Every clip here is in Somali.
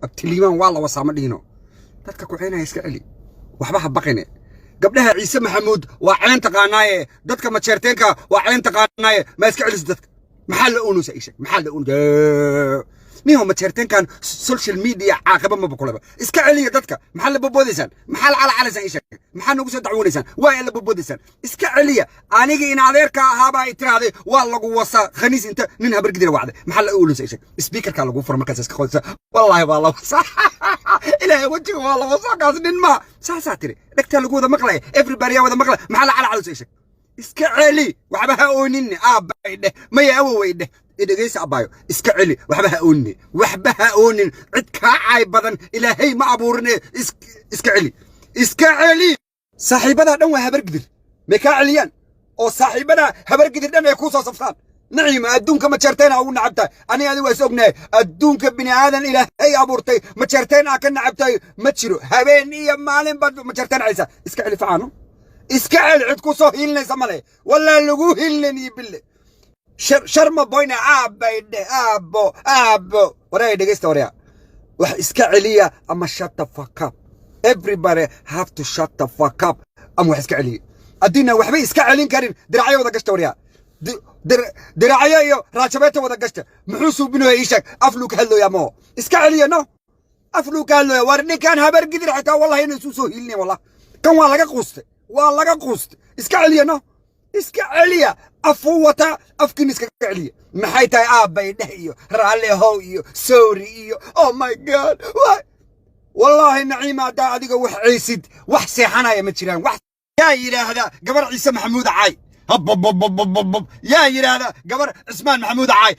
abtiliimaan waa la wasaa ma dhihino dadka ku xeenaya iska celi waxba ha baqine gabdhaha ciise maxamuud waa ceen taqaanaaye dadka ma jeerteenka waa ceen taqaanaaye ma iska celiso dadka maxaa la uunusa ishak maxaa la uunta niyo ma jeerteenkan social media caaqaba ma bakulaba iska celiya dadka maxaa la boboodaysan maxaa la calacalaysan ishak maxaa nagu soo dacwoonaysan waa la boboodaysan iska celiya aniga in adeerka ahaaba ay tiraahday waa lagu wasa khaniis inta nin habar gidira wacday maxaa la uunusa ishak speakerka lagu furo markaas iska qodsa wallahi waa la wasa ilaahay wajiga waa la wasa kaas nin ma saasa tiri dhagta lagu wada maqlay everybody wada maqlay maxaa la calacalaysan ishak iska celi waxba ha oonin aabayde ma yaawayde idageysa abayo iska celi waxba ha oonin waxba ha oonin cid ka caay badan ilaahay ma abuurne iska celi saaxiibada dhan waa habar gidir ma ka celiyaan oo saaxiibada habar gidir dhan ay ku soo saftaan نعيم أدونك ما شرتين أو نعبتها أنا هذا واسقنا أدونك بني آدم إلى هي أبورتي ما شرتين أكن نعبتها ما تشرو هبيني يا معلم بدو ما شرتين عيسى إسكعل فعانو إسكعل عدكو صهيلنا زمله ولا لجوه هيلني بالله شرم بوينا أبو وراي دقيست وريا وح إسكعلية أما shut the fuck up everybody have to shut the fuck up أم وح إسكعلية أدينا وحبي إسكعلين كريم درعية وذا قشت وريا درعية راتبته وذا قشت محوسو بنو يشك أفلوك هلو يا مو إسكعلية نو أفلوك هلو يا ورني كان هبر قدر حتى والله ينسوسو هيلني والله كان والله قوست إسكعلية نو إسكعلية أفوتا أفكن إسكعلية محيطة أبا يدهيو رالي هويو سوريو أو ماي جاد والله نعيمة دا أديك وح عيسد وح سيحنا يا متشران وح يا يرى هذا قبر عيسى محمود عاي يا يرى هذا قبر عثمان محمود عاي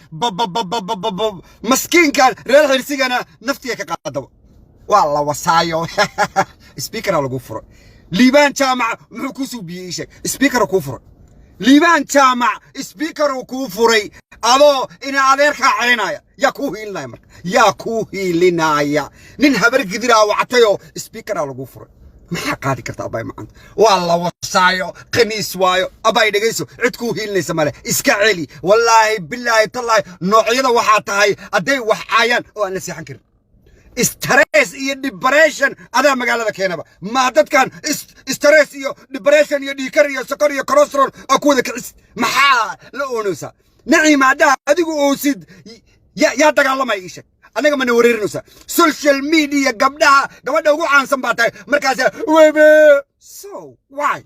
مسكين كان ريال هرسيقنا نفتي كقادو والله وصايو سبيكر على كفر ليبان جامع محكوسو بيشك سبيكر كفر ليبان جامع سبيكر كفري ألو إن عليك عينايا يا كوهي لنا يا كوهي لنا يا ننهبر قدرا وعطيو سبيكر على كفر ما حقادي كرت أباي معن والله وصايو قنيس وايو أباي دقيسو عدكوهي لنا سمالي إسكعلي والله بالله طلعي نوعيدا وحاتهاي أدي وحايان وأنا سيحن كرم استرس iyo depression ada magaalada keenaba ma dadkan stress iyo depression iyo dhiikar iyo sokor iyo cholesterol akuwada kicis maxaa la oonusa naciimada adigu oosid ya dagaalamay ishak anaga ma wareerinaysa social media gabadha ugu caansan baa tahay markaas so why